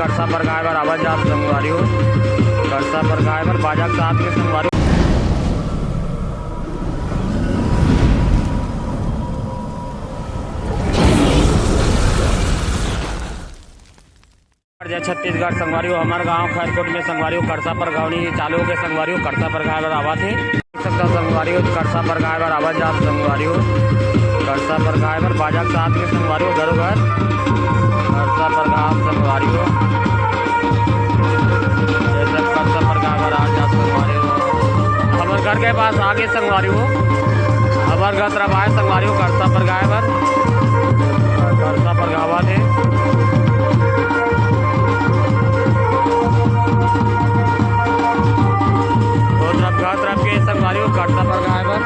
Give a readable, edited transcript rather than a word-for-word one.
करसा पर गाय बर आवाज जात संगवारी हो, करसा पर गाय बर बाजा के साथ में संगवारी जय छत्तीसगढ़ संगवारी हो। हमारे गांव खैरकोट में संगवारी हो करसा पर गावनी चालू हो के संगवारी हो करसा पर गाय बर आवाज है सकता संगवारी हो। करसा पर गाय बर आवाज जात संगवारी हो, करसा पर गाय बर बाजा के साथ में संगवारी हो घरों घर करसा पर गाय संगवारी हो। जैसे करसा पर गाय बर आज जात संगवारी हो। हमारे घर के पास आगे संगवारी हो, हमारे घर तरफ आए संगवारी हो करसा पर गाय बर करसा पर गावा थे तरफ के संगवारी हो करसा पर गाय बर